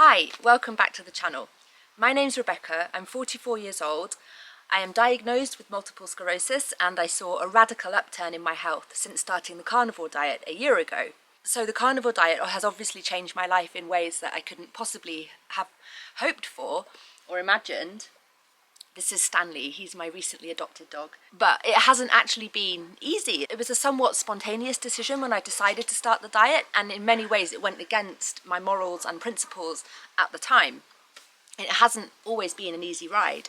Hi, welcome back to the channel. My name's Rebecca, I'm 44 years old. I am diagnosed with multiple sclerosis and I saw a radical upturn in my health since starting the carnivore diet a year ago. So the carnivore diet has obviously changed my life in ways that I couldn't possibly have hoped for or imagined. This is Stanley, he's my recently adopted dog. But it hasn't actually been easy. It was a somewhat spontaneous decision when I decided to start the diet, and in many ways it went against my morals and principles at the time. It hasn't always been an easy ride.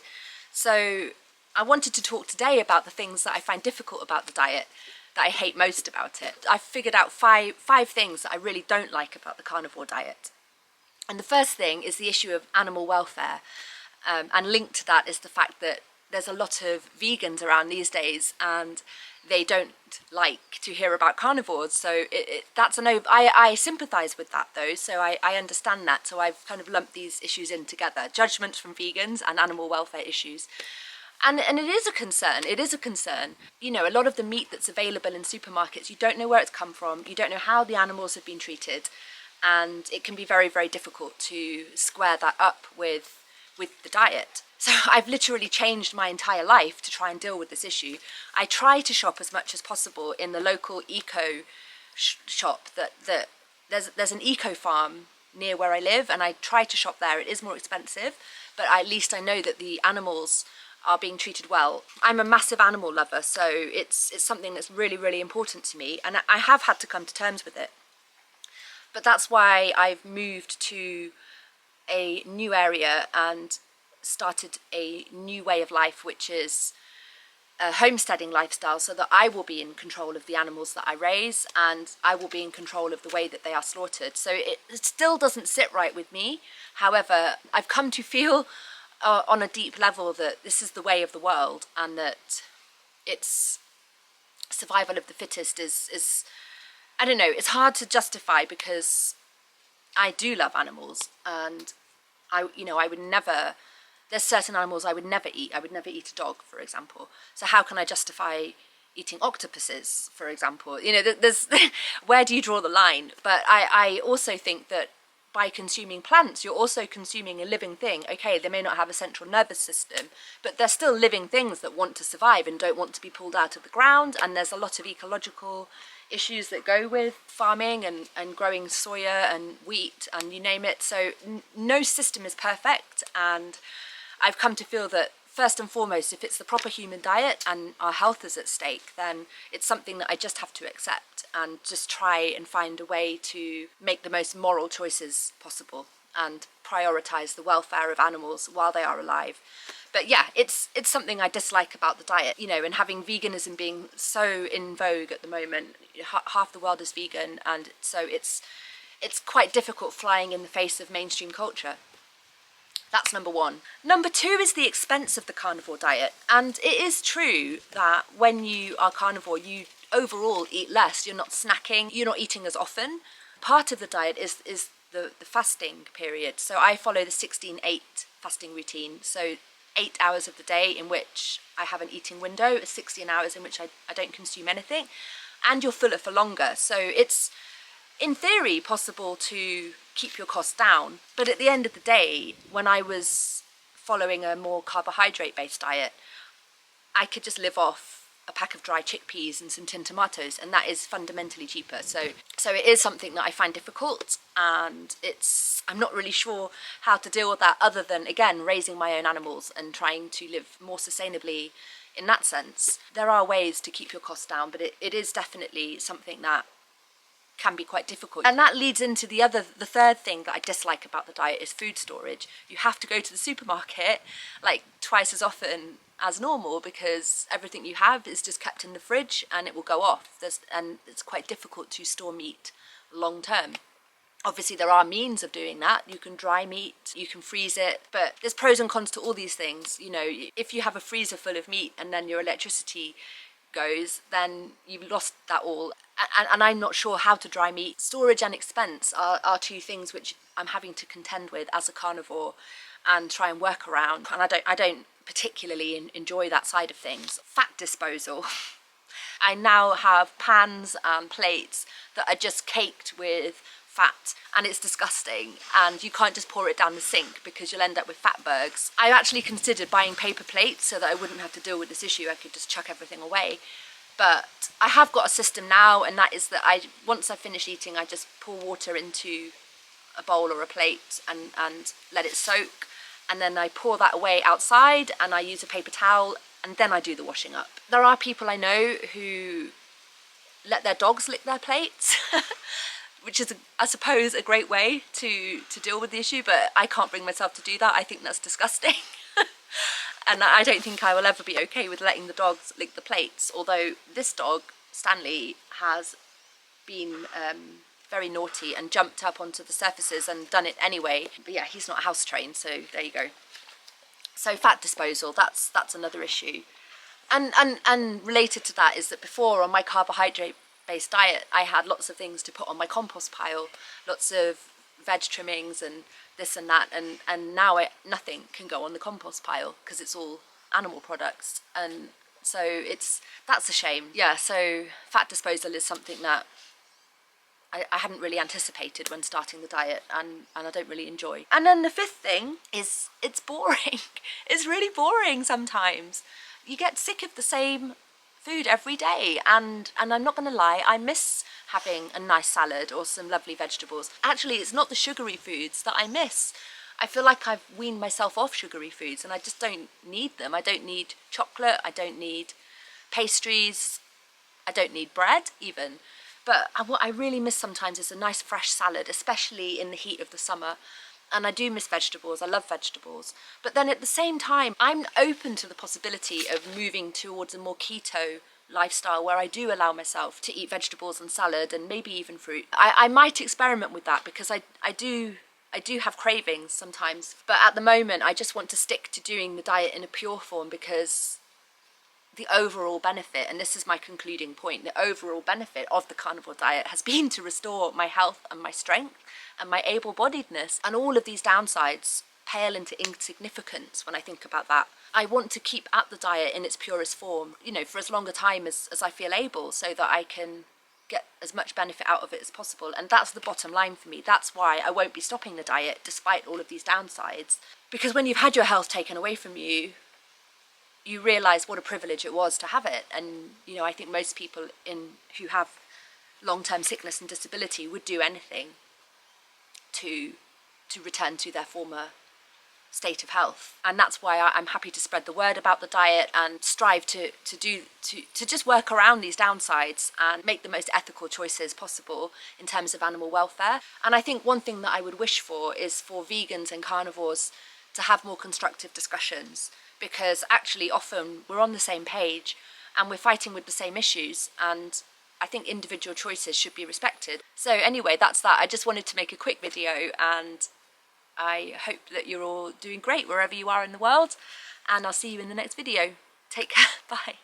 So I wanted to talk today about the things that I find difficult about the diet, that I hate most about it. I've figured out five things that I really don't like about the carnivore diet. And the first thing is the issue of animal welfare. And linked to that is the fact that there's a lot of vegans around these days and they don't like to hear about carnivores. So that's I sympathise with that though, so I understand that. So I've kind of lumped these issues in together. Judgments from vegans and animal welfare issues. And it is a concern, You know, a lot of the meat that's available in supermarkets, you don't know where it's come from, you don't know how the animals have been treated, and it can be very, very difficult to square that up with the diet. So I've literally changed my entire life to try and deal with this issue. I try to shop as much as possible in the local eco shop that there's an eco farm near where I live, and I try to shop there. It is more expensive, but at least I know that the animals are being treated well. I'm a massive animal lover, so it's something that's really, really important to me, and I have had to come to terms with it. But that's why I've moved to a new area and started a new way of life, which is a homesteading lifestyle, so that I will be in control of the animals that I raise and I will be in control of the way that they are slaughtered. So it still doesn't sit right with me. However, I've come to feel on a deep level that this is the way of the world, and that it's survival of the fittest is I don't know, it's hard to justify because I do love animals, and I would never, there's certain animals I would never eat. I would never eat a dog, for example. So how can I justify eating octopuses, for example? You know, there's where do you draw the line? But I also think that by consuming plants, you're also consuming a living thing. Okay, they may not have a central nervous system, but they're still living things that want to survive and don't want to be pulled out of the ground. And there's a lot of ecological issues that go with farming and growing soya and wheat and you name it. So no system is perfect, and I've come to feel that first and foremost, if it's the proper human diet and our health is at stake, then it's something that I just have to accept and just try and find a way to make the most moral choices possible and prioritise the welfare of animals while they are alive. But yeah, it's something I dislike about the diet, you know, and having veganism being so in vogue at the moment. Half the world is vegan, and so it's quite difficult flying in the face of mainstream culture. That's number one. Number two is the expense of the carnivore diet. And it is true that when you are carnivore, you overall eat less. You're not snacking, you're not eating as often. Part of the diet is the fasting period. So I follow the 16-8 fasting routine. So 8 hours of the day in which I have an eating window, 16 hours in which I don't consume anything, and you're fuller for longer. So it's, in theory, possible to keep your costs down. But at the end of the day, when I was following a more carbohydrate-based diet, I could just live off a pack of dry chickpeas and some tinned tomatoes, and that is fundamentally cheaper. So it is something that I find difficult, and I'm not really sure how to deal with that other than, again, raising my own animals and trying to live more sustainably in that sense. There are ways to keep your costs down, but it is definitely something that can be quite difficult. And that leads into the third thing that I dislike about the diet is food storage. You have to go to the supermarket like twice as often as normal because everything you have is just kept in the fridge and it will go off. And it's quite difficult to store meat long term. Obviously there are means of doing that. You can dry meat, you can freeze it, but there's pros and cons to all these things. You know, if you have a freezer full of meat and then your electricity goes, then you've lost that all. And I'm not sure how to dry meat. Storage and expense are two things which I'm having to contend with as a carnivore and try and work around. And I don't particularly enjoy that side of things. Fat disposal. I now have pans and plates that are just caked with fat, and it's disgusting, and you can't just pour it down the sink because you'll end up with fatbergs. I actually considered buying paper plates so that I wouldn't have to deal with this issue. I could just chuck everything away. But I have got a system now, and that is that once I finish eating, I just pour water into a bowl or a plate and let it soak, and then I pour that away outside, and I use a paper towel, and then I do the washing up. There are people I know who let their dogs lick their plates, which is, I suppose, a great way to deal with the issue, but I can't bring myself to do that. I think that's disgusting. And I don't think I will ever be okay with letting the dogs lick the plates, although this dog, Stanley, has been very naughty and jumped up onto the surfaces and done it anyway. But yeah, he's not house trained, so there you go. So fat disposal, that's another issue. And related to that is that before, on my carbohydrate-based diet, I had lots of things to put on my compost pile, lots of veg trimmings and this and that, and now nothing can go on the compost pile because it's all animal products, and so that's a shame. Yeah, so fat disposal is something that I hadn't really anticipated when starting the diet, and I don't really enjoy. And then the fifth thing is it's boring. It's really boring sometimes. You get sick of the same food every day, and I'm not going to lie, I miss having a nice salad or some lovely vegetables. Actually, it's not the sugary foods that I miss. I feel like I've weaned myself off sugary foods, and I just don't need them. I don't need chocolate, I don't need pastries, I don't need bread even. But what I really miss sometimes is a nice fresh salad, especially in the heat of the summer. And I do miss vegetables, I love vegetables. But then at the same time, I'm open to the possibility of moving towards a more keto lifestyle where I do allow myself to eat vegetables and salad and maybe even fruit. I might experiment with that because I do have cravings sometimes. But at the moment, I just want to stick to doing the diet in a pure form because the overall benefit, and this is my concluding point, the overall benefit of the carnivore diet has been to restore my health and my strength and my able-bodiedness, and all of these downsides pale into insignificance when I think about that. I want to keep at the diet in its purest form, you know, for as long a time as I feel able, so that I can get as much benefit out of it as possible. And that's the bottom line for me. That's why I won't be stopping the diet despite all of these downsides, because when you've had your health taken away from you, you realise what a privilege it was to have it. And, you know, I think most people who have long-term sickness and disability would do anything to return to their former state of health. And that's why I'm happy to spread the word about the diet and strive to just work around these downsides and make the most ethical choices possible in terms of animal welfare. And I think one thing that I would wish for is for vegans and carnivores to have more constructive discussions, because actually often we're on the same page and we're fighting with the same issues, and I think individual choices should be respected. So anyway, that's that. I just wanted to make a quick video, and I hope that you're all doing great wherever you are in the world, and I'll see you in the next video. Take care. Bye.